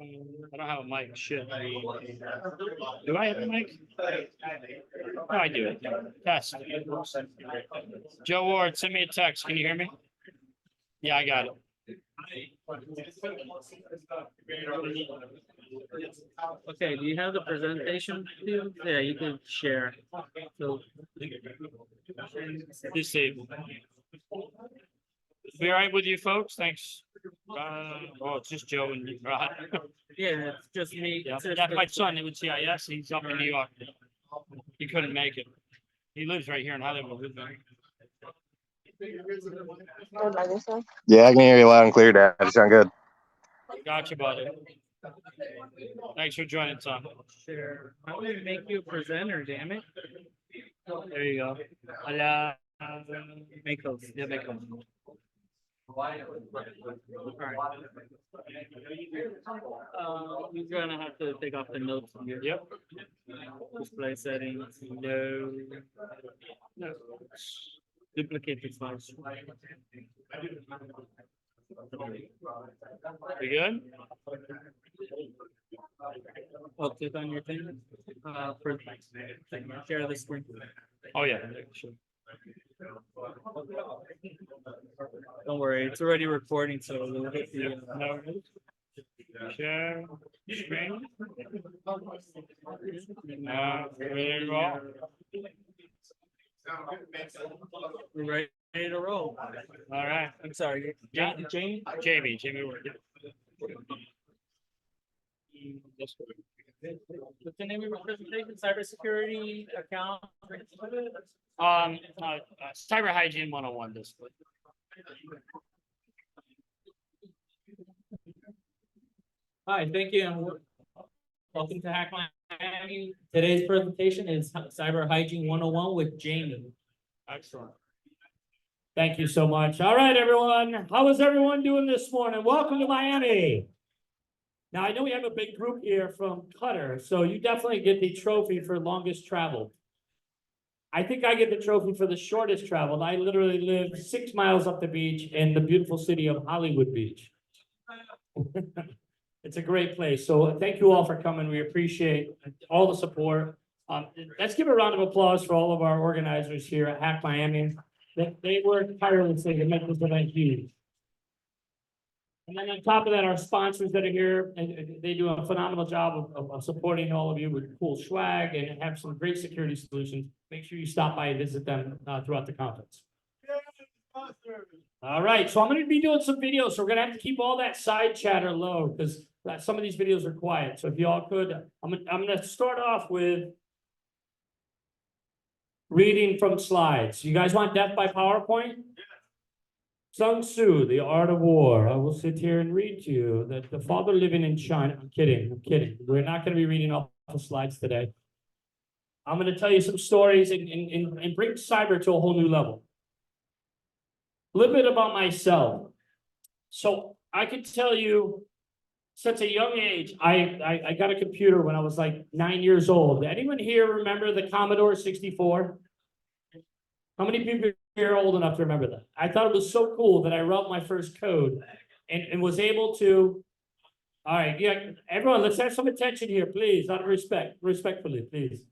I don't have a mic. Shit. Do I have a mic? Oh, I do. Test. Joe Ward, send me a text. Can you hear me? Yeah, I got it. Okay, do you have the presentation? Yeah, you can share. So, Disable. Be all right with you folks? Thanks. Oh, it's just Joe and you. Right. yeah, it's just me. Yeah, It's just that's my son with CIS. He's up in New York. He couldn't make it. He lives right here in Hollywood. Yeah, I can hear you loud and clear, Dad. You sound good. Gotcha, buddy. Thanks for joining, Tom. Sure. I'm gonna make you a presenter, damn it. There you go. Hola. Make those. Yeah, make them. You're gonna have to take off the notes from here. Yep. Display settings. No. No. Duplicate the slides. We good? Oh, click on your thing. For share the screen. Oh, yeah. Sure. Don't worry, it's already recording, so we'll get the. No. Share screen. Ready to roll? We're ready to roll. All right. I'm sorry, Jamie. Jamie Ward. What's the name of your presentation? Cybersecurity account. Cyber Hygiene 101 display. Hi, thank you, and welcome to HackMiami. Today's presentation is Cyber Hygiene 101 with Jamie. Excellent. Thank you so much. All right, everyone. How is everyone doing this morning? Welcome to Miami. Now, I know we have a big group here from Qatar, so you definitely get the trophy for longest travel. I think I get the trophy for the shortest traveled. I literally live 6 miles up the beach in the beautiful city of Hollywood Beach. It's a great place. So thank you all for coming. We appreciate all the support. Let's give a round of applause for all of our organizers here at HackMiami. They work tirelessly to make this event huge. And then on top of that, our sponsors that are here, and they do a phenomenal job of supporting all of you with cool swag and have some great security solutions. Make sure you stop by and visit them throughout the conference. All right, so I'm going to be doing some videos, so we're going to have to keep all that side chatter low because some of these videos are quiet. So if you all could, I'm going to start off with reading from slides. You guys want death by PowerPoint? Sun Tzu, The Art of War. I will sit here and read to you that the father living in China. I'm kidding. We're not going to be reading off the slides today. I'm going to tell you some stories and bring cyber to a whole new level. A little bit about myself. So I can tell you, since a young age, I got a computer when I was like 9 years old. Anyone here remember the Commodore 64? How many people here are old enough to remember that? I thought it was so cool that I wrote my first code and was able to. All right, yeah, everyone, let's have some attention here, please, out of respectfully, please.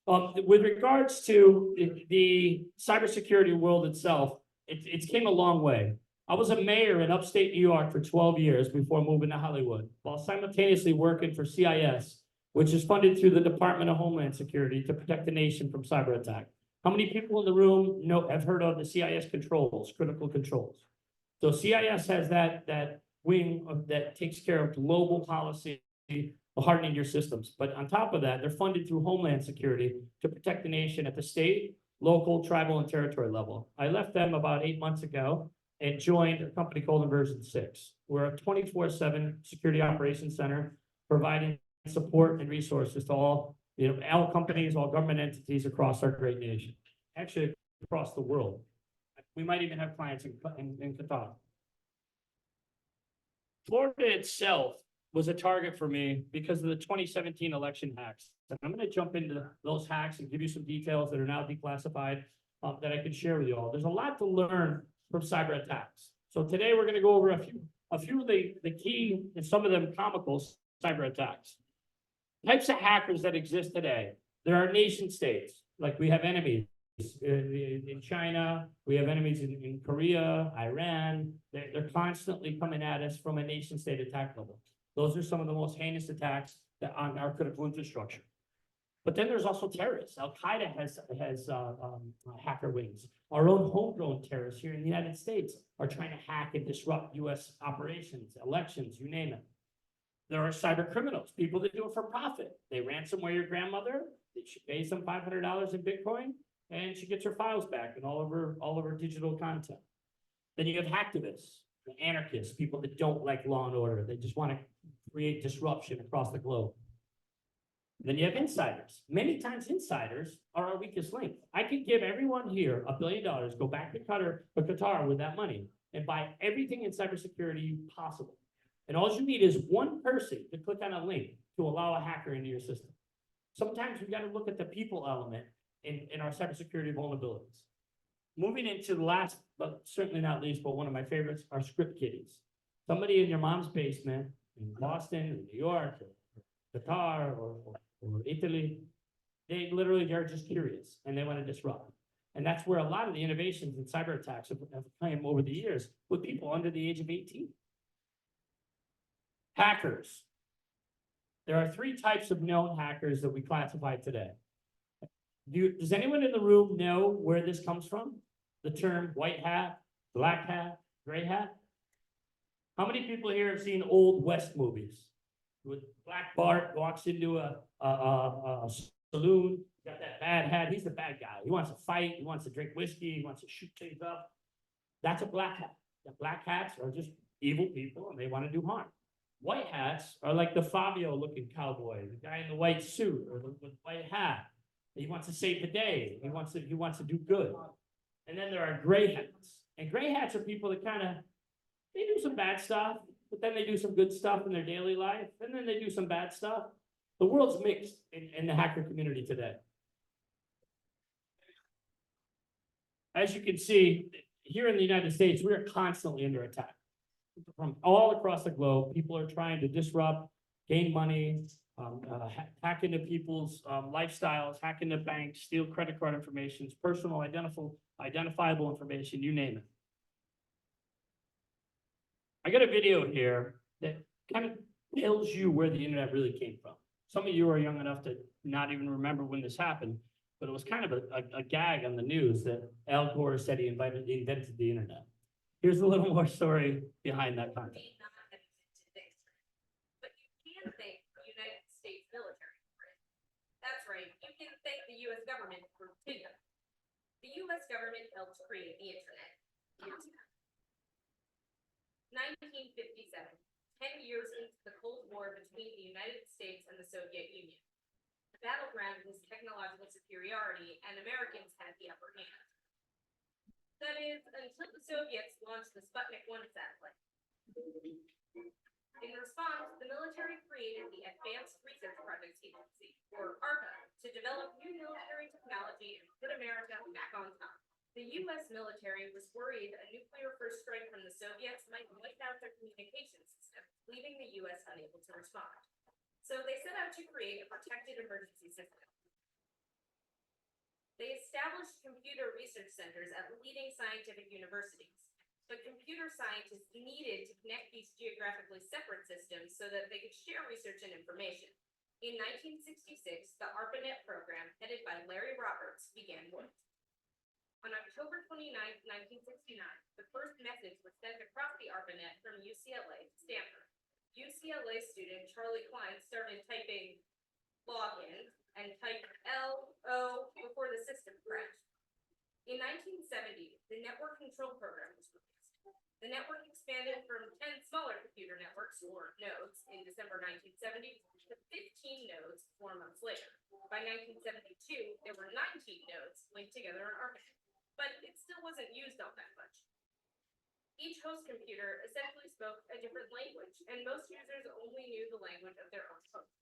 With regards to the cybersecurity world itself, it's came a long way. I was a mayor in upstate New York for 12 years before moving to Hollywood, while simultaneously working for CIS, which is funded through the Department of Homeland Security to protect the nation from cyber attack. How many people in the room have heard of the CIS controls, critical controls? So CIS has that wing that takes care of global policy, hardening your systems. But on top of that, they're funded through Homeland Security to protect the nation at the state, local, tribal, and territory level. I left them about 8 months ago and joined a company called Inversion 6. We're a 24/7 security operations center providing support and resources to all companies, all government entities across our great nation, actually across the world. We might even have clients in Qatar. Florida itself was a target for me because of the 2017 election hacks. And I'm going to jump into those hacks and give you some details that are now declassified that I can share with you all. There's a lot to learn from cyber attacks. So today we're going to go over a few of the key, and some of them comical cyber attacks. Types of hackers that exist today. There are nation states, like we have enemies in China, we have enemies in Korea, Iran. They're constantly coming at us from a nation state attack level. Those are some of the most heinous attacks that on our critical infrastructure. But then there's also terrorists. Al-Qaeda has hacker wings. Our own homegrown terrorists here in the United States are trying to hack and disrupt US operations, elections, you name it. There are cyber criminals, people that do it for profit. They ransomware your grandmother, she pays them $500 in Bitcoin, and she gets her files back and all of her digital content. Then you have hacktivists, anarchists, people that don't like law and order. They just want to create disruption across the globe. Then you have insiders. Many times insiders are our weakest link. I could give everyone here $1 billion, go back to Qatar with that money and buy everything in cybersecurity possible. And all you need is one person to click on a link to allow a hacker into your system. Sometimes we got to look at the people element in our cybersecurity vulnerabilities. Moving into the last, but certainly not least, but one of my favorites are script kiddies. Somebody in your mom's basement in Boston, or New York, or Qatar, or Italy, they are just curious and they want to disrupt. And that's where a lot of the innovations in cyber attacks have come over the years with people under the age of 18. Hackers. There are 3 types of known hackers that we classify today. Does anyone in the room know where this comes from? The term white hat, black hat, gray hat? How many people here have seen old West movies? With Black Bart walks into a saloon, got that bad hat, he's the bad guy. He wants to fight, he wants to drink whiskey, he wants to shoot things up. That's a black hat. The black hats are just evil people and they want to do harm. White hats are like the Fabio looking cowboy, the guy in the white suit or the white hat. He wants to save the day. He wants to do good. And then there are gray hats. And gray hats are people that they do some bad stuff, but then they do some good stuff in their daily life, and then they do some bad stuff. The world's mixed in the hacker community today. As you can see, here in the United States, we are constantly under attack. From all across the globe, people are trying to disrupt, gain money, hack into people's lifestyles, hack into banks, steal credit card information, personal identifiable information, you name it. I got a video here that kind of tells you where the internet really came from. Some of you are young enough to not even remember when this happened, but it was kind of a gag on the news that Al Gore said he invented the internet. Here's a little more story behind that content. But you can thank the United States military for it. That's right, you can thank the US government for it. The US government helped create the internet. 1957, 10 years into the Cold War between the United States and the Soviet Union. The battleground was technological superiority, and Americans had the upper hand. That is, until the Soviets launched the Sputnik 1 satellite. In response, the military created the Advanced Research Projects Agency, or ARPA, to develop new military technology and put America back on top. The U.S. military was worried a nuclear first strike from the Soviets might wipe out their communications system, leaving the U.S. unable to respond. So they set out to create a protected emergency system. They established computer research centers at leading scientific universities, but computer scientists needed to connect these geographically separate systems so that they could share research and information. In 1966, the ARPANET program, headed by Larry Roberts, began work. On October 29, 1969, the first message was sent across the ARPANET from UCLA to Stanford. UCLA student Charlie Klein started typing login and typed LO before the system crashed. In 1970, the Network Control Program was released. The network expanded from 10 smaller computer networks, or nodes, in December 1970 to 15 nodes 4 months later. By 1972, there were 19 nodes linked together in ARPANET, but it still wasn't used all that much. Each host computer essentially spoke a different language, and most users only knew the language of their own host.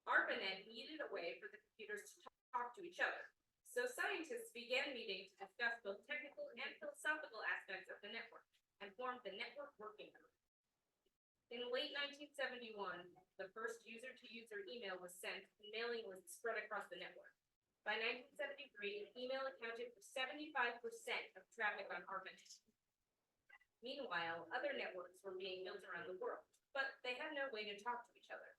ARPANET needed a way for the computers to talk to each other, so scientists began meeting to discuss both technical and philosophical aspects of the network, and formed the Network Working Group. In late 1971, the first user-to-user email was sent, and mailing was spread across the network. By 1973, email accounted for 75% of traffic on ARPANET. Meanwhile, other networks were being built around the world, but they had no way to talk to each other.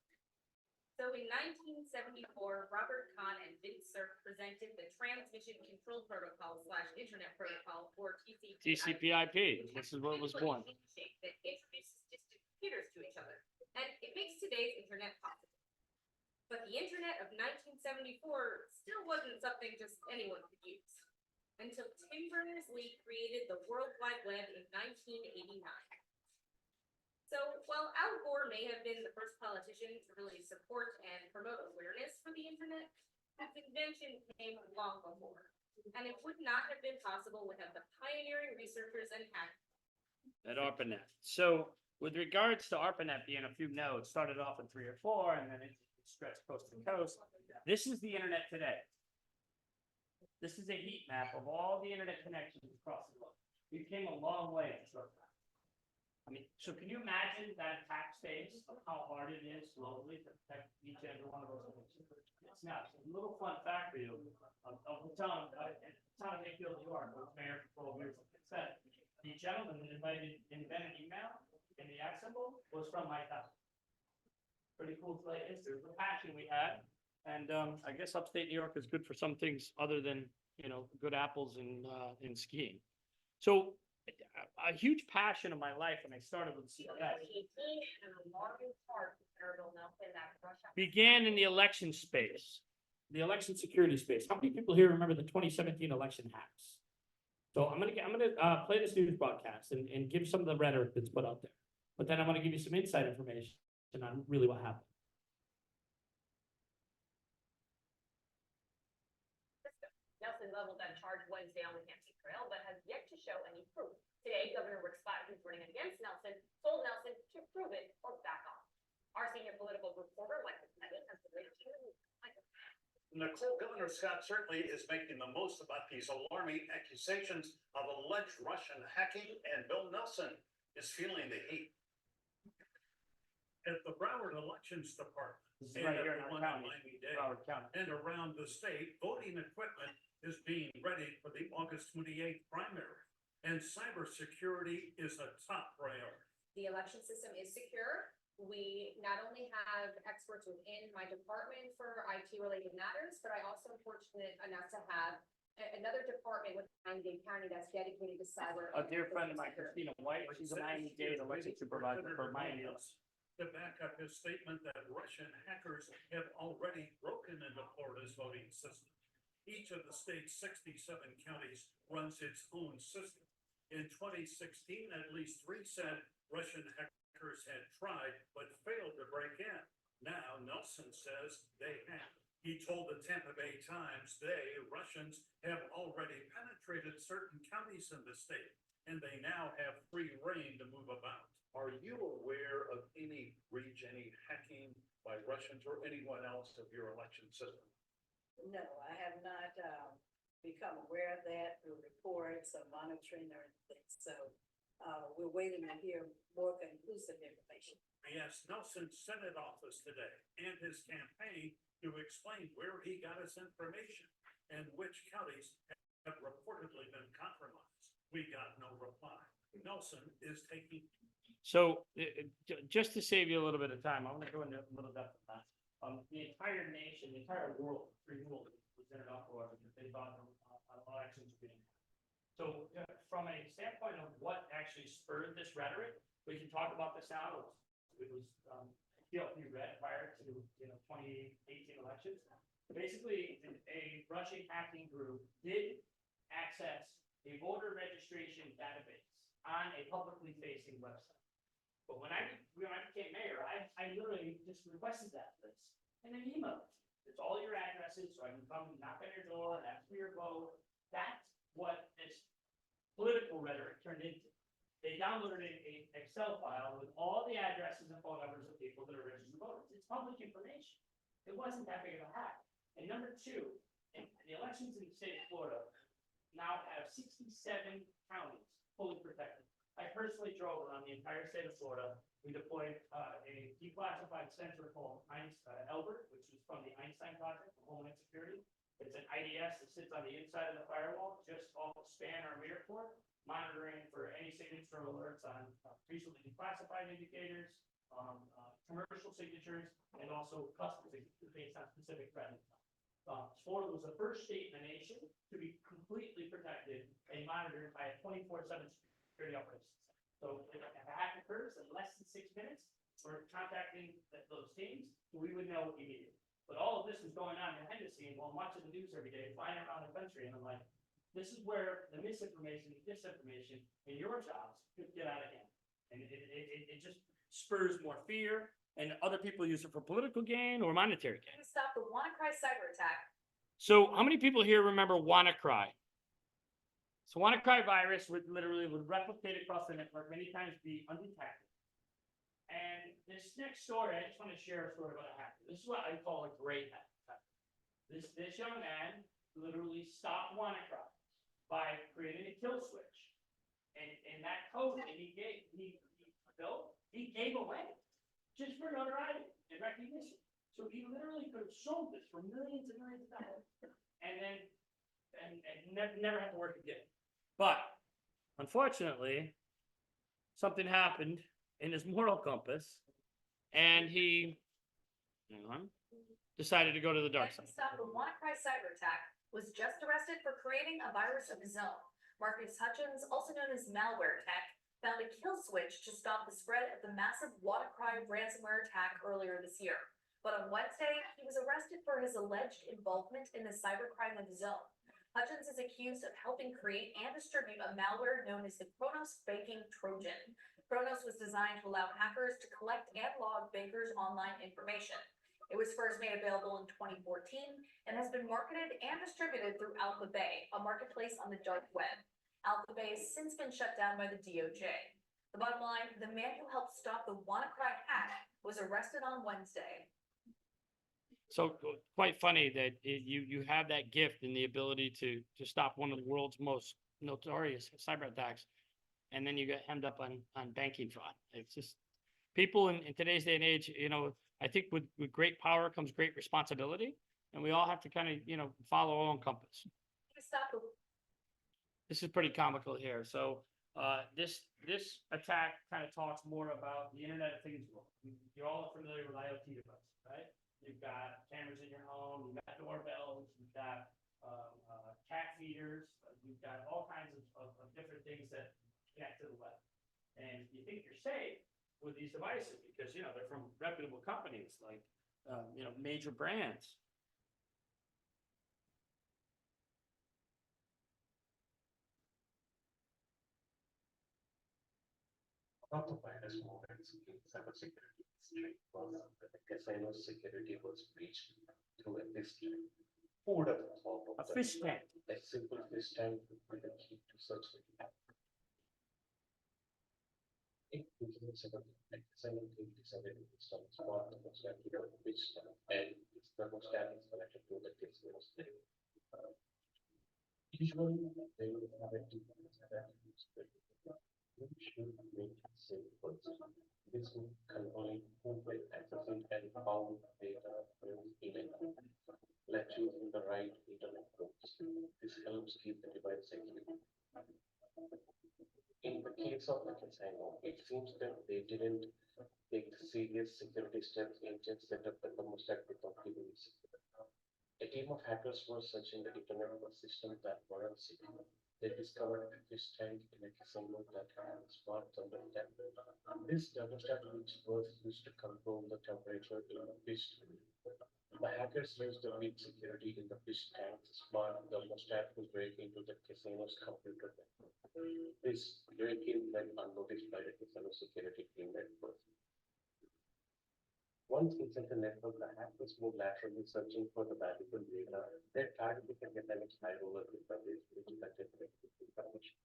So in 1974, Robert Kahn and Vince Cerf presented the Transmission Control Protocol / Internet Protocol, or TCP/IP. TCP/IP. This is what was born. That introduces distant computers to each other, and it makes today's internet possible. But the internet of 1974 still wasn't something just anyone could use, until Tim Berners-Lee created the World Wide Web in 1989. So while Al Gore may have been the first politician to really support and promote awareness for the internet, its invention came long before, and it would not have been possible without the pioneering researchers and hackers. At ARPANET. So with regards to ARPANET being a few nodes, started off in 3 or 4, and then it stretched coast to coast. This is the internet today. This is a heat map of all the internet connections across the globe. We came a long way in short time. I mean, so can you imagine that attack space of how hard it is globally to protect each and every one of those things? It's nuts. A little fun fact for you. Of the town of Mayfield, New York, was mayor for 12 years. Like I said, the gentleman that invented email and the at symbol was from my town. Pretty cool play. There's the passion we had. And I guess upstate New York is good for some things other than, you know, good apples and skiing. So a huge passion of my life when I started with CRS began in the election space. The election security space. How many people here remember the 2017 election hacks? So I'm gonna play this news broadcast and give some of the rhetoric that's put out there. But then I'm gonna give you some inside information on really what happened. Nelson leveled that charge Wednesday on the Hampton Trail, but has yet to show any proof. Today, Governor Rick Scott, who's running against Nelson, told Nelson to prove it or back off. Our senior political reporter, Michael Bennett, has the latest news. Nicole, Governor Scott certainly is making the most about these alarming accusations of alleged Russian hacking, and Bill Nelson is feeling the heat. At the Broward Elections Department, This is right here in our one county, Miami-Dade, Broward County. and around the state, voting equipment is being ready for the August 28th primary, and cybersecurity is a top priority. The election system is secure. We not only have experts within my department for IT-related matters, but I also am fortunate enough to have another department within Miami-Dade County that's dedicated to cyber. A dear friend of mine, Christina White, she's a Miami-Dade election supervisor for Miami. To back up his statement that Russian hackers have already broken into Florida's voting system. Each of the state's 67 counties runs its own system. In 2016, at least 3 said Russian hackers had tried but failed to break in. Now Nelson says they have. He told the Tampa Bay Times Russians have already penetrated certain counties in the state, and they now have free reign to move about. Are you aware of any breach, any hacking by Russians or anyone else of your election system? No, I have not become aware of that through reports or monitoring or anything. So we're waiting to hear more conclusive information. I asked Nelson's Senate office today and his campaign to explain where he got his information and which counties have reportedly been compromised. We got no reply. Nelson is taking. So just to save you a little bit of time, I'm gonna go into a little depth of that. The entire nation, the entire world, free world was in an uproar because they thought elections were being. So from a standpoint of what actually spurred this rhetoric, we can talk about this now. It was PLP red prior to 2018 elections. Basically, a Russian hacking group did access a voter registration database on a publicly facing website. But when I became mayor, I literally just requested that list and then emailed it. It's all your addresses, so I can come and knock on your door and ask for your vote. That's what this political rhetoric turned into. They downloaded an Excel file with all the addresses and phone numbers of people that are registered voters. It's public information. It wasn't that big of a hack. And number two, the elections in the state of Florida now have 67 counties fully protected. I personally drove around the entire state of Florida. We deployed a declassified sensor called Elbert, which is from the Einstein Project for Homeland Security. It's an IDS that sits on the inside of the firewall, just off the span or mirror port, monitoring for any signature alerts on recently declassified indicators, commercial signatures, and also custom signatures based on specific threat. Florida was the first state in the nation to be completely protected and monitored by a 24/7 security operations center. So if a hack occurs in less than 6 minutes, we're contacting those teams, so we would know immediately. But all of this was going on behind the scenes while I'm watching the news every day, flying around the country, and I'm like, this is where the misinformation, the disinformation in your jobs could get out of hand. And it just spurs more fear, and other people use it for political gain or monetary gain. To stop the WannaCry cyber attack. So how many people here remember WannaCry? So WannaCry virus would replicate across the network, many times be undetected. And this next story, I just want to share a story about a hacker. This is what I call a great hacker. This young man literally stopped WannaCry by creating a kill switch. And that code that he built, he gave away just for notoriety and recognition. So he literally could have sold this for millions and millions of dollars and then never have to work again. But unfortunately, something happened in his moral compass, and he decided to go to the dark side. To stop the WannaCry cyber attack was just arrested for creating a virus of his own. Marcus Hutchins, also known as Malware Tech, found a kill switch to stop the spread of the massive WannaCry ransomware attack earlier this year. But on Wednesday, he was arrested for his alleged involvement in the cybercrime of his own. Hutchins is accused of helping create and distribute a malware known as the Kronos Baking Trojan. Kronos was designed to allow hackers to collect and log bakers' online information. It was first made available in 2014 and has been marketed and distributed through Alpha Bay, a marketplace on the dark web. Alpha Bay has since been shut down by the DOJ. The bottom line, the man who helped stop the WannaCry hack was arrested on Wednesday. So quite funny that you have that gift and the ability to stop one of the world's most notorious cyber attacks, and then you get hemmed up on banking fraud. It's just people in today's day and age, I think with great power comes great responsibility, and we all have to kind of, follow our own compass. To stop the This is pretty comical here. So this attack kind of talks more about the Internet of Things world. You're all familiar with IoT devices, right? You've got cameras in your home, you've got doorbells, you've got cat feeders, you've got all kinds of different things that connect to the web. And you think you're safe with these devices because, they're from reputable companies like, major brands. One of the virus movements in cybersecurity industry was that the casino security was breached through a fish tank. Who would have thought of A fish tank. A simple fish tank with a key to such a it became a casino decided to install a small thermostat to the fish tank, and this thermostat is connected to the casino thing. Usually, they would have a device that we should make it safe first. This would control who will access it and how data will email. Let choosing the right internet ports. This helps keep the device secure. In the case of the casino, it seems that they didn't take serious security steps and just set up the thermostat without giving it secure. A team of hackers were searching the internet for systems that weren't secure. They discovered a fish tank in a casino that had a smart thermostat. This thermostat, which was used to control the temperature in the fish tank. The hackers used the weak security in the fish tank's smart thermostat to break into the casino's computer network. This break-in went unnoticed by the casino security team at first. Once inside the network, the hackers moved laterally searching for the valuable data. They targeted the caseino's high roller database, which contained information.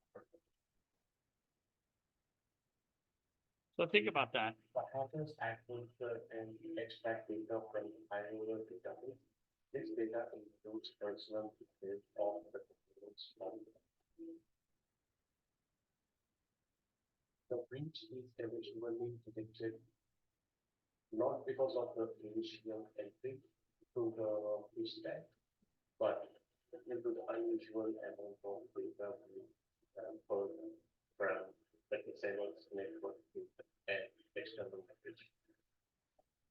So think about that. The hackers access and extract data from the high roller database. This data includes personal details of the casino's founder. the breach is eventually detected not because of the initial entry to the breach stack, but due to the unusual amount of data from like the server's network and external message.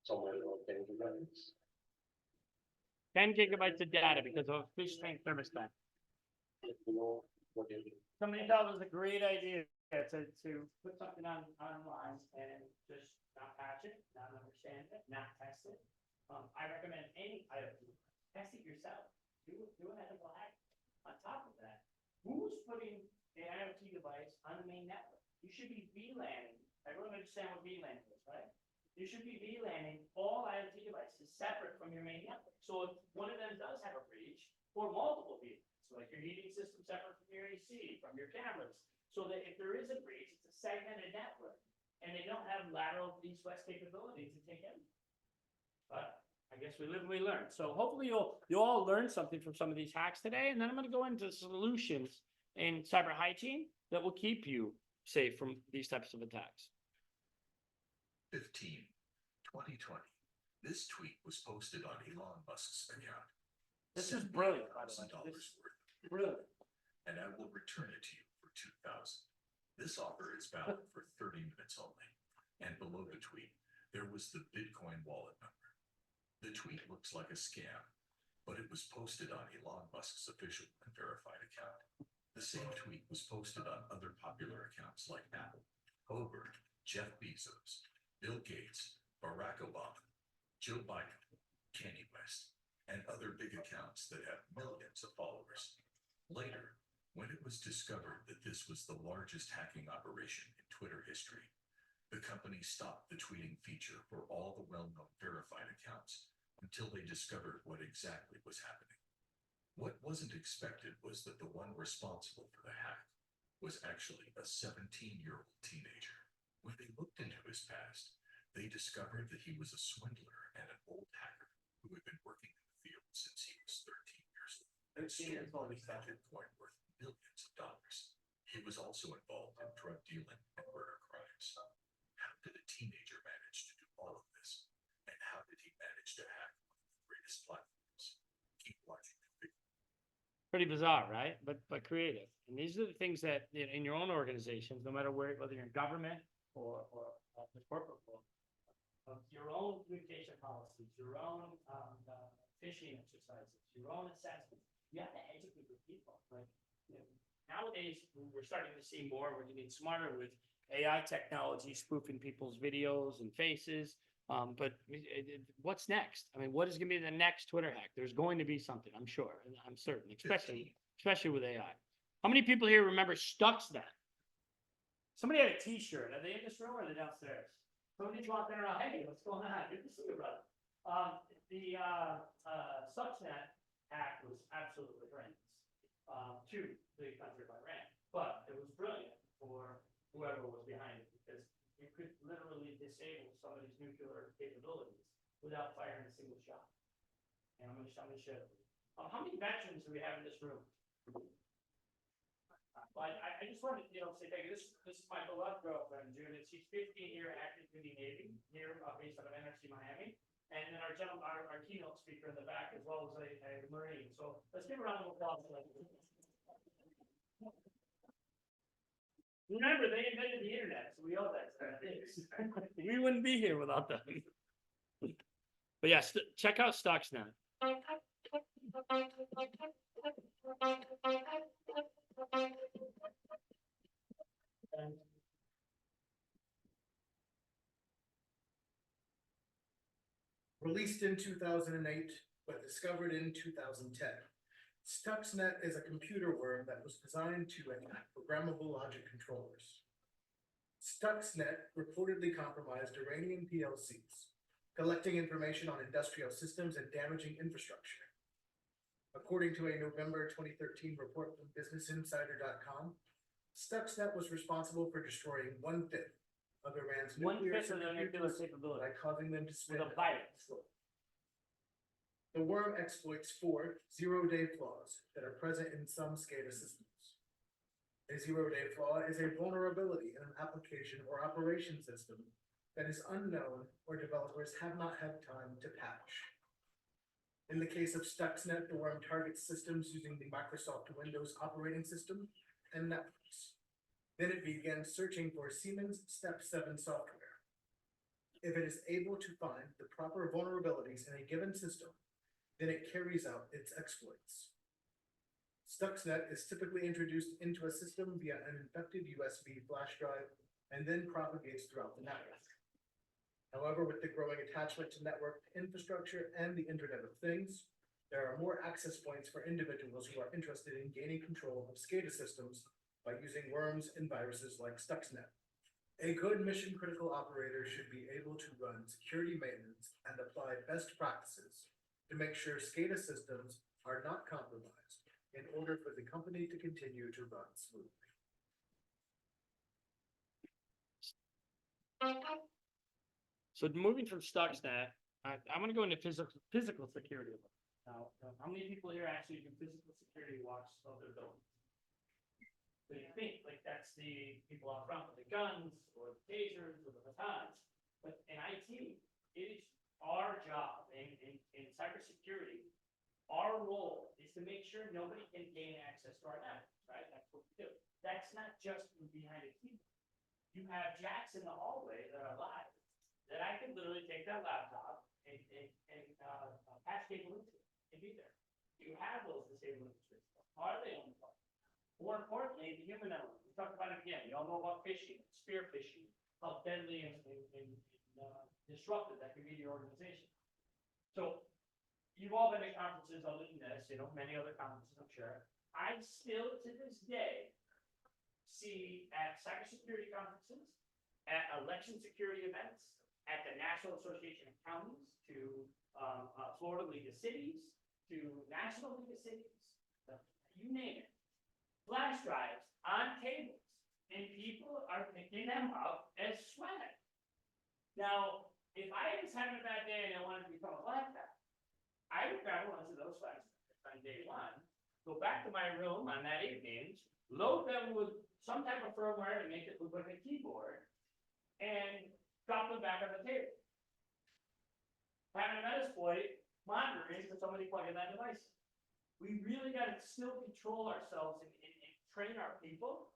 Somewhere around 10 gigabytes. 10 gigabytes of data because of a fish tank thermostat. If you know what it is. Somebody thought it was a great idea to put something online and just not patch it, not understand it, not test it. I recommend any IoT, test it yourself. Do an ethical hack. On top of that, who's putting an IoT device on the main network? You should be VLANing. Everyone understand what VLAN is, right? You should be VLANing all IoT devices separate from your main network. So if one of them does have a breach, or multiple VLANs, so like your heating system separate from your AC, from your cameras, so that if there is a breach, it's a segmented network, and they don't have lateral east-west capability to take in. But I guess we live and we learn. So hopefully you'll all learn something from some of these hacks today, and then I'm going to go into solutions in cyber hygiene that will keep you safe from these types of attacks. 15/2020. This tweet was posted on Elon Musk's account. This is Send me brilliant, by the way. $1,000 This- worth, Brilliant. and I will return it to you for 2,000. This offer is valid for 30 minutes only. And below the tweet, there was the Bitcoin wallet number. The tweet looks like a scam, but it was posted on Elon Musk's official and verified account. The same tweet was posted on other popular accounts like Apple, Uber, Jeff Bezos, Bill Gates, Barack Obama, Joe Biden, Kanye West, and other big accounts that have millions of followers. Later, when it was discovered that this was the largest hacking operation in Twitter history, the company stopped the tweeting feature for all the well-known verified accounts until they discovered what exactly was happening. What wasn't expected was that the one responsible for the hack was actually a 17-year-old teenager. When they looked into his past, they discovered that he was a swindler and an old hacker who had been working in the field since he was 13 years old. And stole Bitcoin worth millions of dollars. He was also involved in drug dealing and murder crimes. How did a teenager manage to do all of this? And how did he manage to hack one of the greatest platforms? Keep watching the video. Pretty bizarre, right? But creative. And these are the things that in your own organizations, no matter whether you're in government or the corporate world, your own communication policies, your own phishing exercises, your own assessments, you have to educate the people. Like, nowadays, we're starting to see more, we're getting smarter with AI technology spoofing people's videos and faces. But what's next? I mean, what is going to be the next Twitter hack? There's going to be something, I'm sure, and I'm certain, especially with AI. How many people here remember Stuxnet? Somebody had a T-shirt. Are they in this room or are they downstairs? Somebody's walking around. Hey, what's going on? Good to see you, brother. The Stuxnet hack was absolutely horrendous to the country of Iran, but it was brilliant for whoever was behind it because you could literally disable somebody's nuclear capabilities without firing a single shot. And I'm going to show you. How many veterans do we have in this room? I just wanted to say thank you. This is my beloved girlfriend, Judith. She's 15-year active duty Navy here based out of HackMiami. And then our keynote speaker in the back as well as a Marine. So let's give a round of applause. Remember, they invented the internet, so we owe that to them. We wouldn't be here without them. But yes, check out Stuxnet. Released in 2008, but discovered in 2010. Stuxnet is a computer worm that was designed to attack programmable logic controllers. Stuxnet reportedly compromised Iranian PLCs, collecting information on industrial systems and damaging infrastructure. According to a November 2013 report from BusinessInsider.com, Stuxnet was responsible for destroying 1/5 of Iran's nuclear capability by causing them to spin with a virus. The worm exploits 4 zero-day flaws that are present in some SCADA systems. A zero-day flaw is a vulnerability in an application or operation system that is unknown or developers have not had time to patch. In the case of Stuxnet, the worm targets systems using the Microsoft Windows operating system and networks. Then it begins searching for Siemens Step 7 software. If it is able to find the proper vulnerabilities in a given system, then it carries out its exploits. Stuxnet is typically introduced into a system via an infected USB flash drive and then propagates throughout the network. However, with the growing attachment to network infrastructure and the Internet of Things, there are more access points for individuals who are interested in gaining control of SCADA systems by using worms and viruses like Stuxnet. A good mission-critical operator should be able to run security maintenance and apply best practices to make sure SCADA systems are not compromised in order for the company to continue to run smoothly. So moving from Stuxnet, I'm gonna go into physical security. Now, how many people here actually do physical security walks of their building? So you think like that's the people out front with the guns or the tasers or the batons, but in IT, it is our job in cybersecurity. Our role is to make sure nobody can gain access to our network, right? That's what we do. That's not just behind a keyboard. You have jacks in the hallway that are live, that I can literally take that laptop and patch cable into it and be there. You have those disabled industries. Are they on the phone? More importantly, the human element. We talked about it again. You all know about phishing, spear phishing, how deadly and disruptive that can be to your organization. So you've all been at conferences other than this, many other conferences, I'm sure. I still, to this day, see at cybersecurity conferences, at election security events, at the National Association of Counties, to Florida League of Cities, to National League of Cities, you name it. Flash drives on tables, and people are picking them up as swag. Now, if I was having a bad day and I wanted to become a black guy, I would grab one of those flash drives on day one, go back to my room on that evening, load them with some type of firmware to make it look like a keyboard, and drop them back on the table. Having a Metasploit monitoring for somebody plugging that device. We really got to still control ourselves and train our people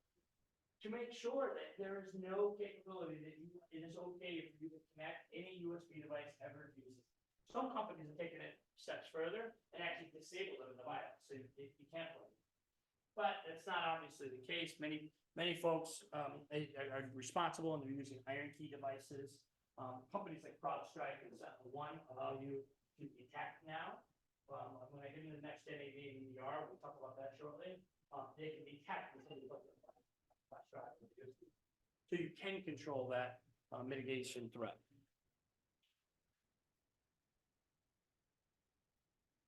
to make sure that there is no capability that it is okay for you to connect any USB device ever uses. Some companies are taking it steps further and actually disable them in the BIOS, so you can't plug it. But that's not obviously the case. Many folks are responsible and they're using iron key devices. Companies like CrowdStrike and SentinelOne allow you to attack now. When I get into the next NAV and EDR, we'll talk about that shortly. They can detect until you put them on. So you can control that mitigation threat.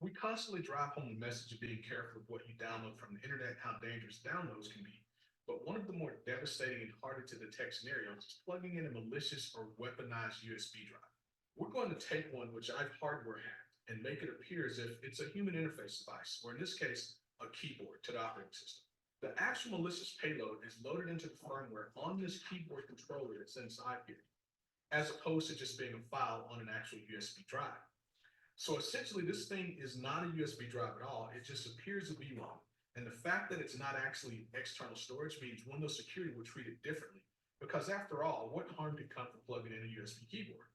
We constantly drive home the message of being careful of what you download from the internet and how dangerous downloads can be. But one of the more devastating and harder to detect scenarios is plugging in a malicious or weaponized USB drive. We're going to take one which I've hardware hacked and make it appear as if it's a human interface device, or in this case, a keyboard to the operating system. The actual malicious payload is loaded into the firmware on this keyboard controller that's inside here, as opposed to just being a file on an actual USB drive. So essentially, this thing is not a USB drive at all. It just appears to be one. And the fact that it's not actually external storage means Windows Security will treat it differently. Because after all, what harm could come from plugging in a USB keyboard?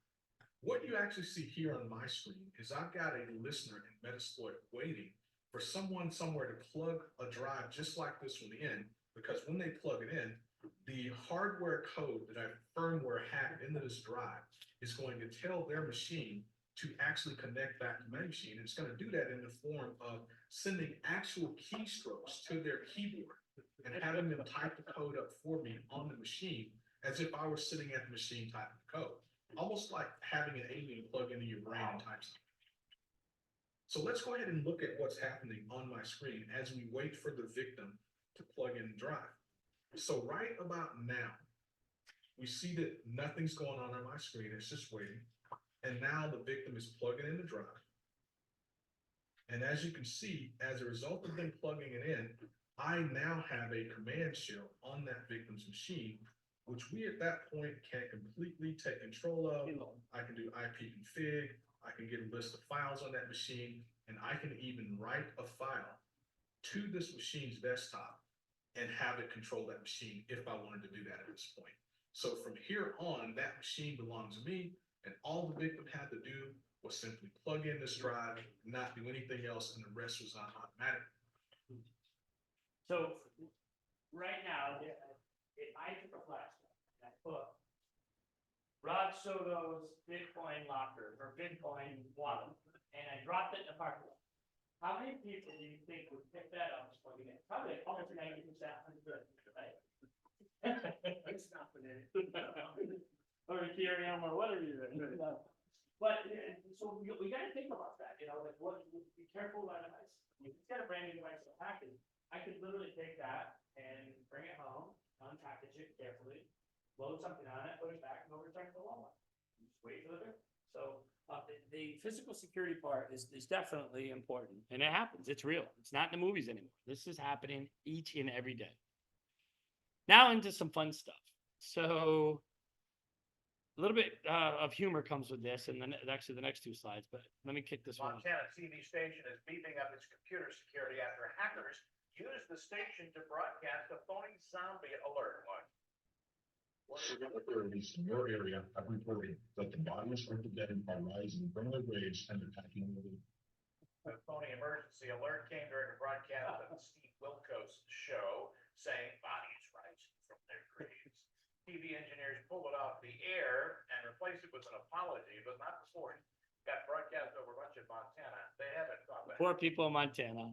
What you actually see here on my screen is I've got a listener in Metasploit waiting for someone somewhere to plug a drive just like this one in, because when they plug it in, the hardware code that I've firmware hacked into this drive is going to tell their machine to actually connect back to my machine. And it's going to do that in the form of sending actual keystrokes to their keyboard and having them type the code up for me on the machine as if I were sitting at the machine typing the code. Almost like having an alien plug into your brain and type something. So let's go ahead and look at what's happening on my screen as we wait for the victim to plug in the drive. So right about now, we see that nothing's going on my screen. It's just waiting. And now the victim is plugging in the drive. And as you can see, as a result of them plugging it in, I now have a command shell on that victim's machine, which we at that point can completely take control of. I can do IP config, I can get a list of files on that machine, and I can even write a file to this machine's desktop and have it control that machine if I wanted to do that at this point. So from here on, that machine belongs to me, and all the victim had to do was simply plug in this drive, not do anything else, and the rest was on automatic. So right now, if I took a flash drive and I put Rod Soto's Bitcoin locker or Bitcoin wallet, and I dropped it in the parking lot, how many people do you think would pick that up and plug it in? Probably almost 90%, right? It's not or carry on or whatever you're doing. But so we gotta think about that, you know, like what, be careful about device. If it's got a brand new device in the package, I could literally take that and bring it home, unpackage it carefully, load something on it, put it back, and go return it to Walmart. Just wait for the bill. So the physical security part is definitely important, and it happens. It's real. It's not in the movies anymore. This is happening each and every day. Now into some fun stuff. So a little bit of humor comes with this, and then actually the next two slides. But let me kick this one. Montana TV station is beefing up its computer security after hackers used the station to broadcast a phony zombie alert. Authorities in your area have reported that the bodies of the dead are rising from their graves and attacking the The phony emergency alert came during a broadcast of the Steve Wilkos show saying bodies rising from their graves. TV engineers pulled it off the air and replaced it with an apology, but not before it got broadcast over much of Montana. They haven't thought that. Poor people in Montana.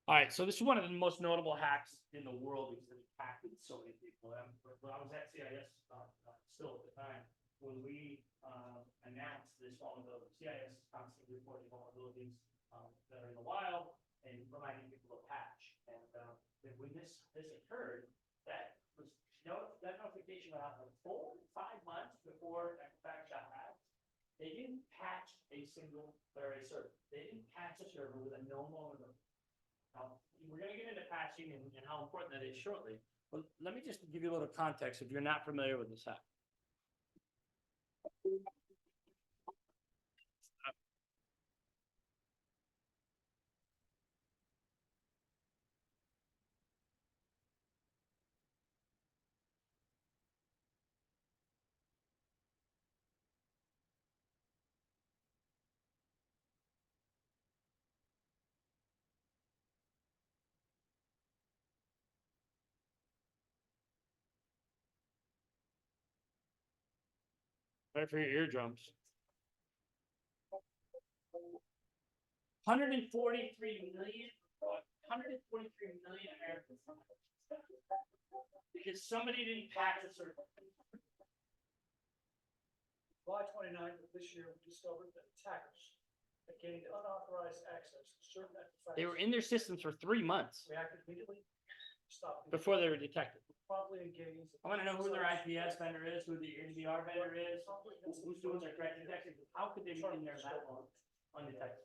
All right, so this is one of the most notable hacks in the world because it impacted so many people. When I was at CIS, still at the time, when we announced this vulnerability, CIS is constantly reporting vulnerabilities that are in the wild and reminding people to patch. And when this occurred, that notification went out like 4 to 5 months before Equifax got hacked. They didn't patch a single server. They didn't patch a server with a known vulnerability. We're going to get into patching and how important that is shortly. But let me just give you a little context if you're not familiar with this hack. Right for your eardrums. 143 million Americans because somebody didn't patch a server. July 29th of this year, we discovered that attackers had gained unauthorized access to certain Equifax. They were in their systems for 3 months We acted immediately, stopped. before they were detected. Promptly engaged. I want to know who their IPS vendor is, who the NDR vendor is, who's doing their threat detection. How could they be in there that long undetected?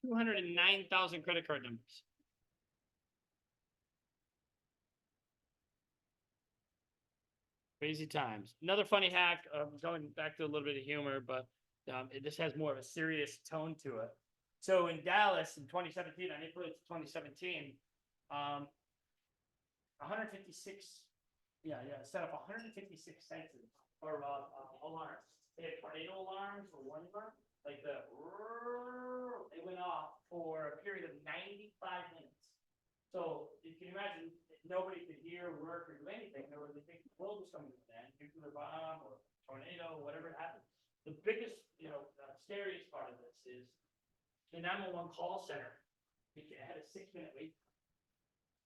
$209,000 credit card numbers. Crazy times. Another funny hack, going back to a little bit of humor, but this has more of a serious tone to it. So in Dallas in 2017, on April 2017, 156, set up 156 sensors or alarms. They had tornado alarms or warning alarms, like they went off for a period of 95 minutes. So you can imagine nobody could hear, work, or do anything. They were thinking the world was coming to an end, nuclear bomb or tornado, whatever happened. The biggest, scariest part of this is the 911 call center. It had a 6-minute wait time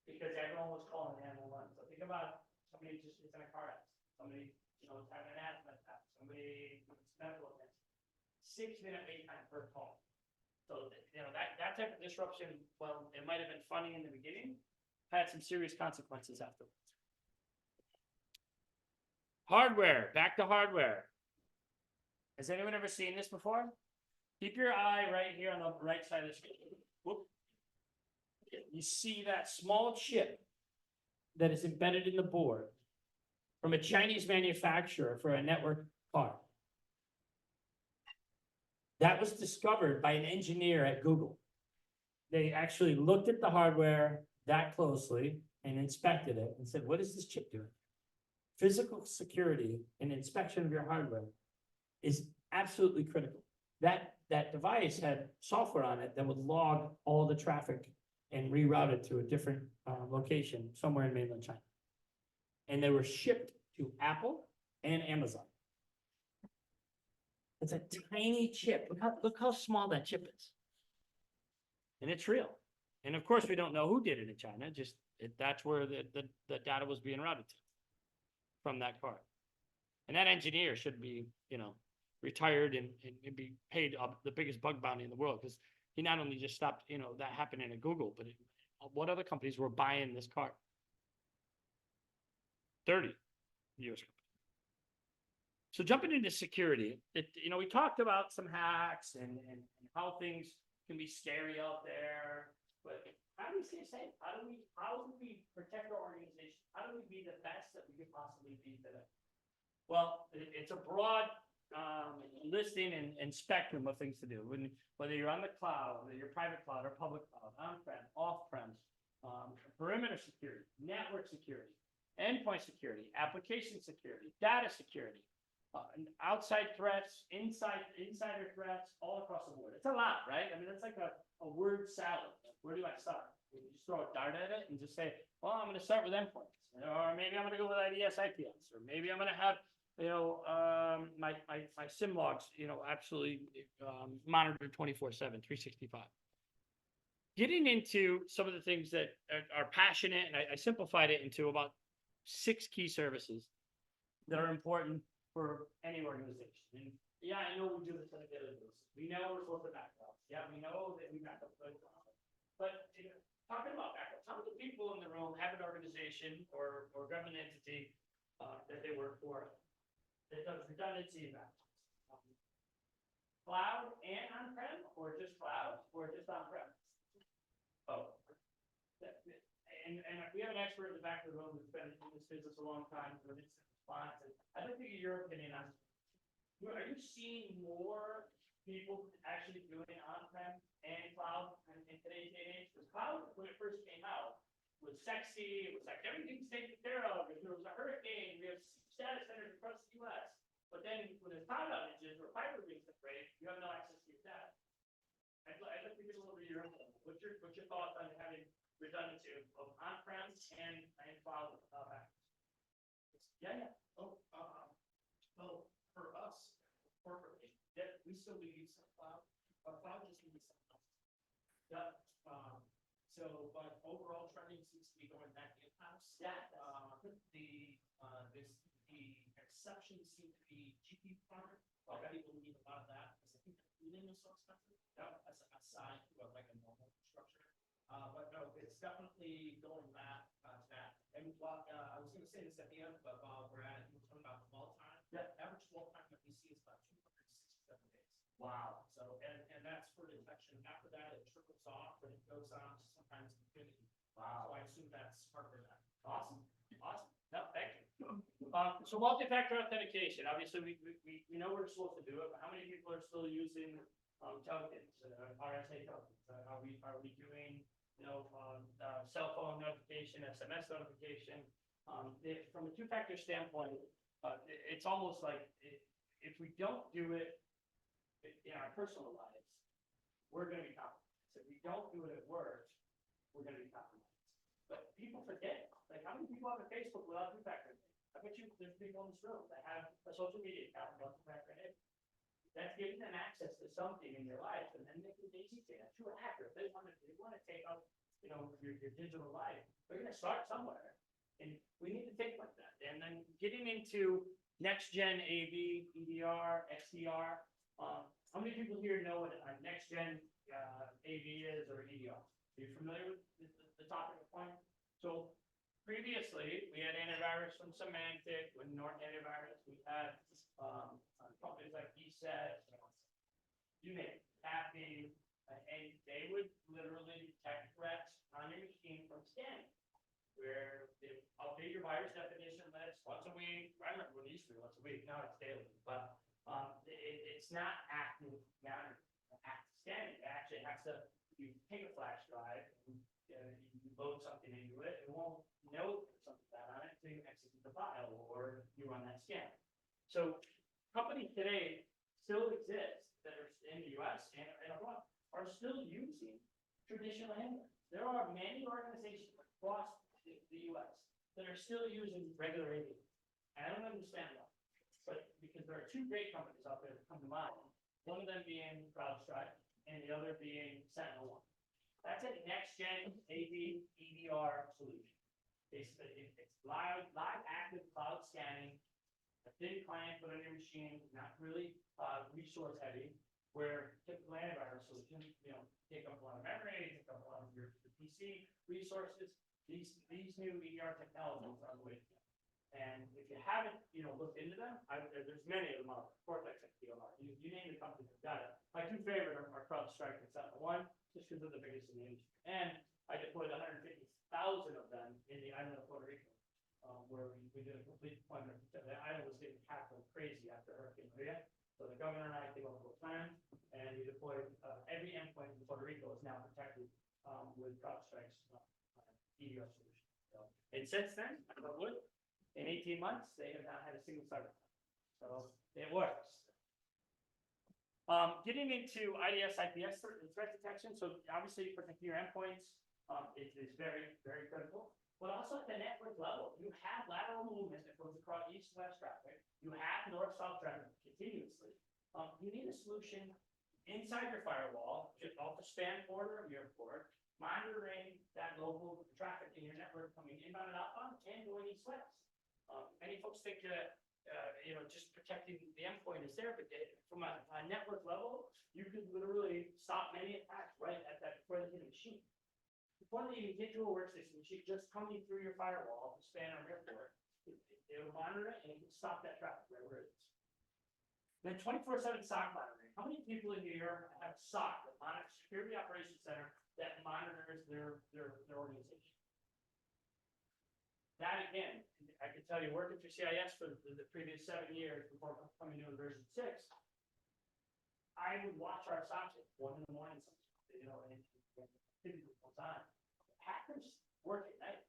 because everyone was calling 911. So think about somebody just is in a car accident, somebody is having an asthma attack, somebody with medical attention. 6-minute wait time per call. So that type of disruption, well, it might have been funny in the beginning, had some serious consequences afterwards. Hardware, back to hardware. Has anyone ever seen this before? Keep your eye right here on the right side of the screen. Whoop. You see that small chip that is embedded in the board from a Chinese manufacturer for a network card. That was discovered by an engineer at Google. They actually looked at the hardware that closely and inspected it and said, what is this chip doing? Physical security and inspection of your hardware is absolutely critical. That device had software on it that would log all the traffic and reroute it to a different location somewhere in mainland China. And they were shipped to Apple and Amazon. It's a tiny chip. Look how small that chip is. And it's real. And of course, we don't know who did it in China, just that's where the data was being routed to from that card. And that engineer should be, retired and be paid the biggest bug bounty in the world, because he not only just stopped, that happening at Google, but what other companies were buying this card? 30 US companies. So jumping into security, we talked about some hacks and how things can be scary out there, but how do we stay safe? How do we protect our organization? How do we be the best that we could possibly be today? Well, it's a broad listing and spectrum of things to do. Whether you're on the cloud, whether you're private cloud or public cloud, on-prem, off-prem, perimeter security, network security, endpoint security, application security, data security, outside threats, insider threats, all across the board. It's a lot, right? I mean, it's like a word salad. Where do I start? You just throw a dart at it and just say, well, I'm going to start with endpoints, or maybe I'm going to go with IDS, IPS, or maybe I'm going to have my SIM logs, absolutely monitored 24/7, 365. Getting into some of the things that are passionate, and I simplified it into about 6 key services that are important for any organization. And yeah, I know we do this on a daily basis. We know we're supposed to back up. Yeah, we know that we back up. But talking about backups, how many people in the room have an organization or government entity that they work for that does redundancy backups? Cloud and on-prem, or just cloud, or just on-prem? Oh. And we have an expert in the back of the room who's been in this business a long time for incident response. And I'd like to get your opinion on, are you seeing more people actually doing on-prem and cloud in today's day and age? Because cloud, when it first came out, was sexy. It was like everything's taken care of. If there was a hurricane, we have data centers across the US. But then when there's cloud outages or fiber rings that break, you have no access to your data. I'd like to get a little bit of your input. What's your thoughts on having redundancy of on-prem and cloud backups? Yeah. Well, for us corporately, we still do use some cloud, but cloud just needs something else. Yeah. But overall trending seems to be going back in-house. Yeah. The exceptions seem to be GPU farming. People need a lot of that because I think the cooling is so expensive. As aside to like a normal structure. But no, it's definitely going back to that. And I was going to say this at the end, but while we're at it, we're talking about dwell time. Yeah. Average dwell time that we see is about 267 days. Wow. So, and that's for detection. After that, it trickles off, but it goes on to sometimes infinity. Wow. So I assume that's part of that. Awesome. No, thank you. So multi-factor authentication, obviously we know we're supposed to do it, but how many people are still using tokens, RSA tokens? Are we doing, cell phone notification, SMS notification? From a 2-factor standpoint, it's almost like if we don't do it in our personal lives, we're going to be compromised. If we don't do it at work, we're going to be compromised. But people forget. Like, how many people have a Facebook without 2-factor? I bet you there's people in this room that have a social media account without 2-factor. That's giving them access to something in your life, and then they can say that true hacker. If they want to take up, your digital life, they're going to start somewhere, and we need to think like that. And then getting into next gen AV, EDR, XDR. How many people here know what a next gen AV is or EDR? Are you familiar with the topic of point? So previously, we had antivirus from Symantec, with Norton Antivirus, we had, companies like ESET, you name it, Happy, and they would literally detect threats on your machine from scanning. Where they update your virus definition list once a week. I remember when it used to be once a week, now it's daily, but it's not active monitoring, active scanning. It actually has to, you take a flash drive and you load something into it, it won't know there's something bad on it until you execute the file or you run that scan. So companies today still exist that are in the US and abroad are still using traditional handlers. There are many organizations across the US that are still using regular AV. I don't understand why, but because there are two great companies out there that come to mind, one of them being CrowdStrike and the other being SentinelOne. That's a next-gen AV EDR solution. Basically, it's live active cloud scanning, a thin client put on your machine, not really resource heavy, where typical antivirus solutions, take up a lot of memory, take up a lot of your PC resources. These new EDR technologies are the way to go. And if you haven't, looked into them, there's many of them out there. Cortex XDR, you name the company that got it. My two favorite are CrowdStrike and SentinelOne, just because they're the biggest in the industry. And I deployed 150,000 of them in the island of Puerto Rico, where we did a complete deployment. The island was getting hacked like crazy after Hurricane Maria. So the governor and I came up with a plan, and we deployed every endpoint in Puerto Rico is now protected with CrowdStrike's EDR solution. So, and since then, in 18 months, they have not had a single cyber attack. So it works. Getting into IDS, IPS threat detection. So obviously protecting your endpoints is very, very critical. But also at the network level, you have lateral movement that goes across east-west traffic. You have north-south traffic continuously. You need a solution inside your firewall, just off the span border of your port, monitoring that local traffic in your network coming inbound and outbound and going east-west. Many folks think that just protecting the endpoint is there, but from a network level, you could literally stop many attacks right at that before they hit a machine. Before they even get to a workstation machine, just coming through your firewall, the span on your port, it'll monitor it and it can stop that traffic right where it is. Then 24/7 SOC monitoring. How many people in New York have SOC, that monitor security operations center, that monitors their organization? That again, I can tell you, working for CIS for the previous 7 years before coming to version 6, I would watch our SOC at 1 in the morning, and activity goes on. Hackers work at night,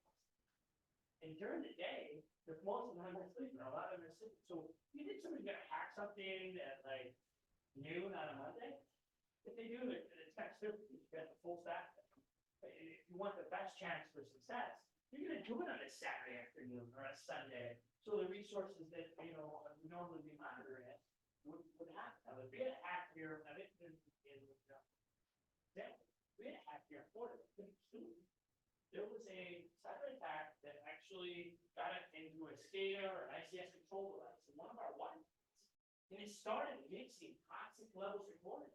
and during the day, most of them are sleeping. A lot of them are sleeping. So you think somebody's gonna hack something at like noon on a Monday? If they do, it's kind of stupid. You got the full stack. But if you want the best chance for success, you're gonna do it on a Saturday afternoon or a Sunday, so the resources that would normally be monitoring it would happen. Now, if we had a hack here, we had a hack here in Florida. There was a cyber attack that actually got it into a SCADA or an ICS control device in one of our wires. And it started mixing toxic levels reported.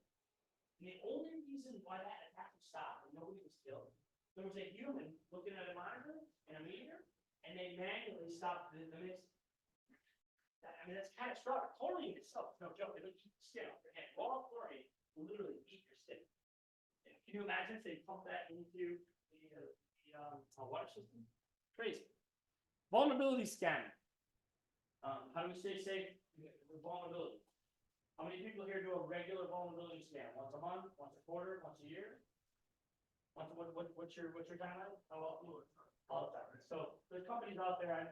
And the only reason why that attack was stopped and nobody was killed, there was a human looking at a monitor and a meter, and they manually stopped the mixing. That's catastrophic. Chlorine itself, no joke. It'll keep the skin off your head. Raw chlorine will literally eat your skin. And can you imagine if they pump that into the water system? Crazy. Vulnerability scanning. How do we stay safe with vulnerability? How many people here do a regular vulnerability scan? Once a month, once a quarter, once a year? What's your timeline? How often? All the time. So there's companies out there, and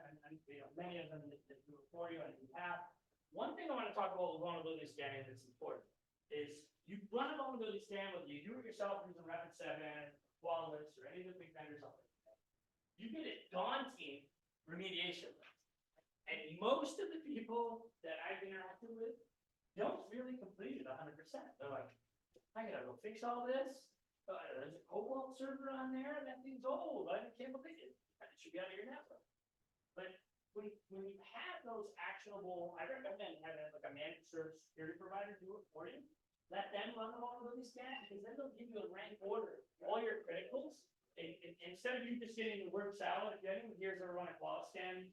many of them that do it for you, and you have. One thing I want to talk about with vulnerability scanning that's important is you run a vulnerability scan, whether you do it yourself using Rapid7, Qualys, or any of the big vendors out there. You get a daunting remediation list. And most of the people that I've interacted with don't really complete it 100%. They're like, I gotta go fix all this. There's a Cobalt server on there. That thing's old. I can't believe it. It should be out of your network. But when you have those actionable, I recommend having like a managed service security provider do it for you. Let them run the vulnerability scan, because then they'll give you a rank order. All your criticals, instead of you just getting the word salad, here's a run a qual scan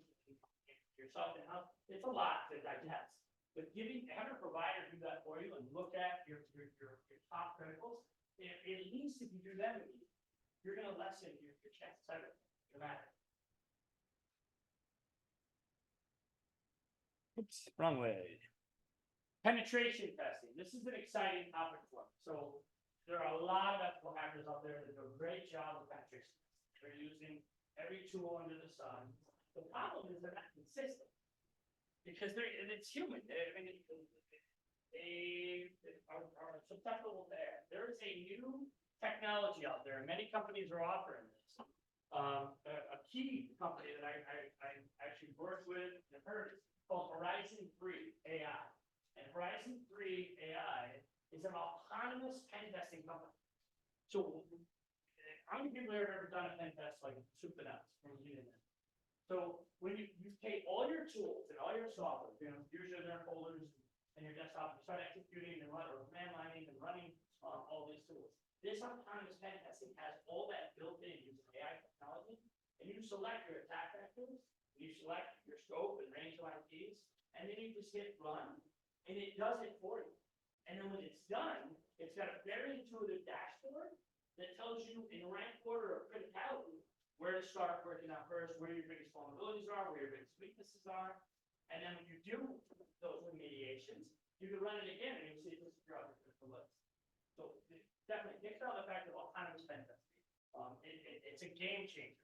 yourself in house, it's a lot to digest. But having a provider do that for you and look at your top criticals, at least if you do that, you're gonna lessen your chance of cyber dramatically. Oops, wrong way. Penetration testing. This is an exciting topic for me. So there are a lot of ethical hackers out there that do a great job with penetration. They're using every tool under the sun. The problem is they're not consistent because it's human. They are susceptible to error. There is a new technology out there, and many companies are offering this. A key company that I actually worked with and heard is called Horizon 3 AI. And Horizon 3 AI is an autonomous pen testing company. So how many people have ever done a pen test like soup and nuts from the internet? So when you take all your tools and all your software, usually they're in folders and your desktop, you start executing and manlining and running all these tools. This autonomous pen testing has all that built in using AI technology, and you select your attack vectors, you select your scope and range of IPs, and then you just hit run, and it does it for you. And then when it's done, it's got a very intuitive dashboard that tells you in rank order of criticality where to start working out first, where your biggest vulnerabilities are, where your biggest weaknesses are. And then when you do those remediations, you can run it again and you see this throughout your critical list. So definitely take out the fact of autonomous pen testing. It's a game changer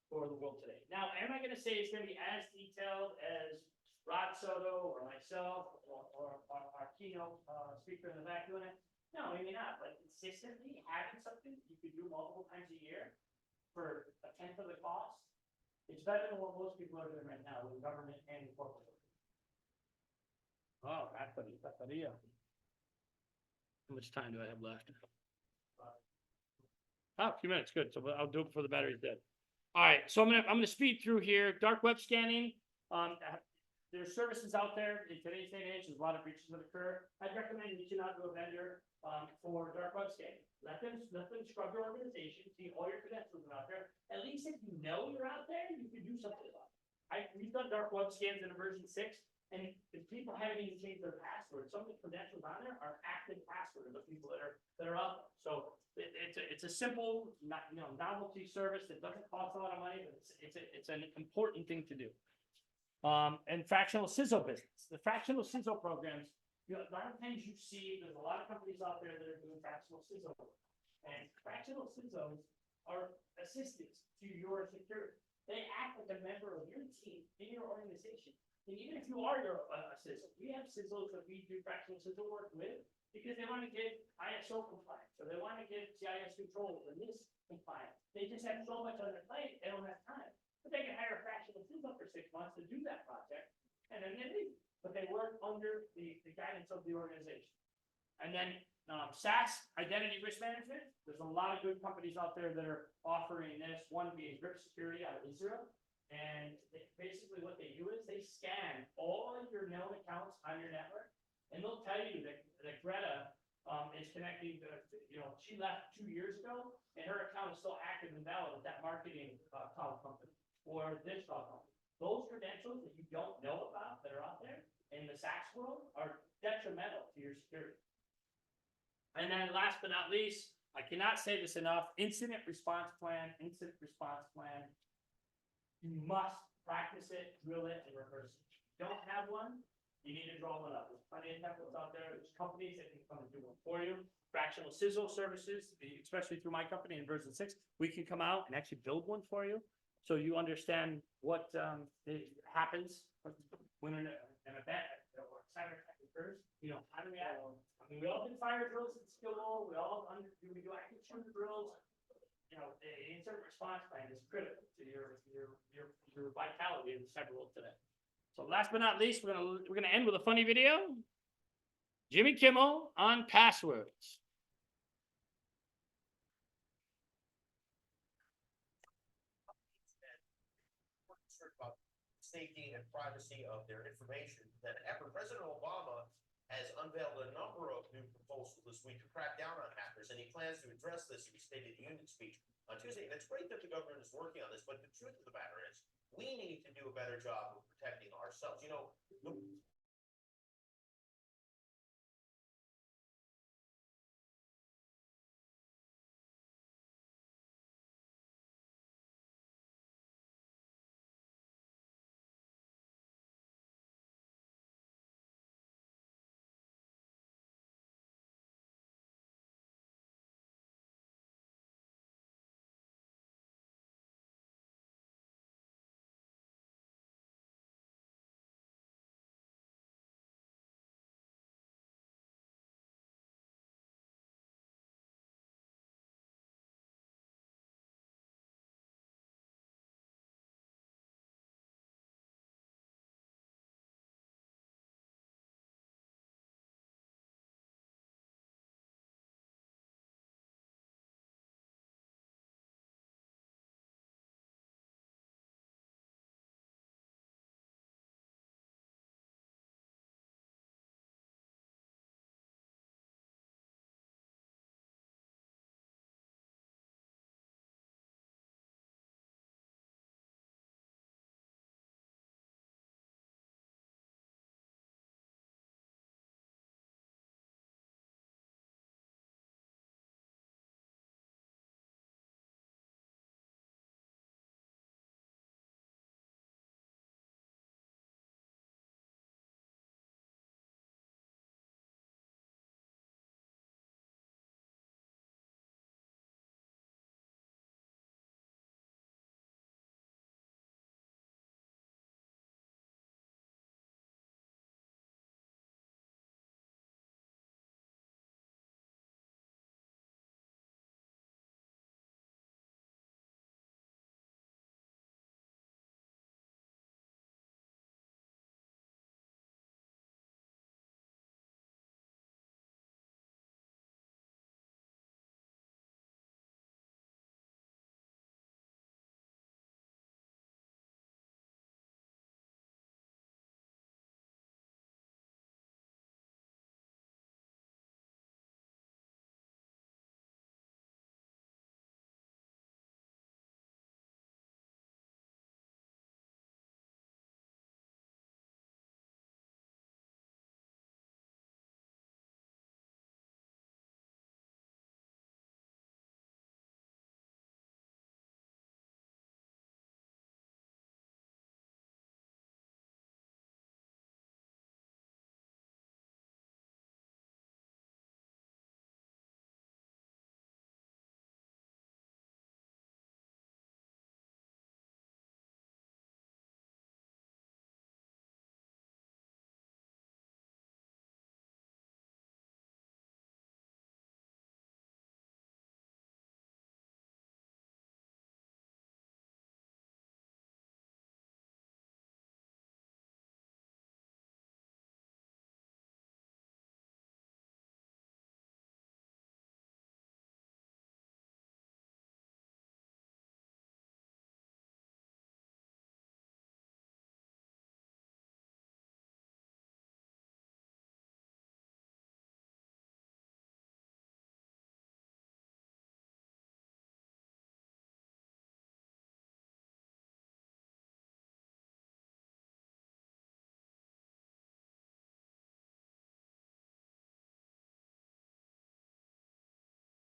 for the world today. Now, am I going to say it's going to be as detailed as Rod Soto or myself or our keynote speaker in the back doing it? No, maybe not. But consistently having something you can do multiple times a year for a tenth of the cost, it's better than what most people are doing right now with government and corporate. Oh, bateria. How much time do I have left? Oh, a few minutes, good. So I'll do it before the battery's dead. All right, so I'm gonna speed through here. Dark web scanning. There's services out there in today's day and age. There's a lot of breaches that occur. I'd recommend reaching out to a vendor for dark web scanning. Let them scrub your organization, see all your credentials are out there. At least if you know you're out there, you can do something about it. We've done dark web scans in a version 6, and if people haven't even changed their password, some of the credentials on there are active passwords of the people that are up there. So it's a simple, novelty service that doesn't cost a lot of money, but it's an important thing to do. And fractional CISO business. The fractional CISO programs, a lot of times you see there's a lot of companies out there that are doing fractional CISO work. And fractional CISOs are assistants to your security. They act like a member of your team in your organization. And even if you are a CISO, we have CISOs that we do fractional CISO work with because they want to get ISO compliant, or they want to get CIS controls and this compliant. They just have so much on their plate, they don't have time. But they can hire a fractional CISO for 6 months to do that project, and then they leave. But they work under the guidance of the organization. And then SaaS, identity risk management. There's a lot of good companies out there that are offering this. One being Grip Security out of Israel. And basically what they do is they scan all of your known accounts on your network, and they'll tell you that Greta is connecting to, she left 2 years ago, and her account is still active and valid with that marketing cloud company or this cloud company. Those credentials that you don't know about that are out there in the SaaS world are detrimental to your security. And then last but not least, I cannot say this enough, incident response plan. You must practice it, drill it, and rehearse it. If you don't have one, you need to draw one up. There's plenty of templates out there. There's companies that can come and do one for you. Fractional CISO services, especially through my company in version 6, we can come out and actually build one for you, so you understand what happens when an event or cyberattack occurs. How do we act? I mean, we all do fire drills at skill. We do active shooter drills. The incident response plan is critical to your vitality in the cyber world today. So last but not least, we're gonna end with a funny video. Jimmy Kimmel on passwords. About safety and privacy of their information, that after President Obama has unveiled a number of new proposals proposal this week to crack down on hackers, and he plans to address this in his State of the Union speech on Tuesday. And it's great that the government is working on this, but the truth of the matter is, we need to do a better job of protecting ourselves. You know,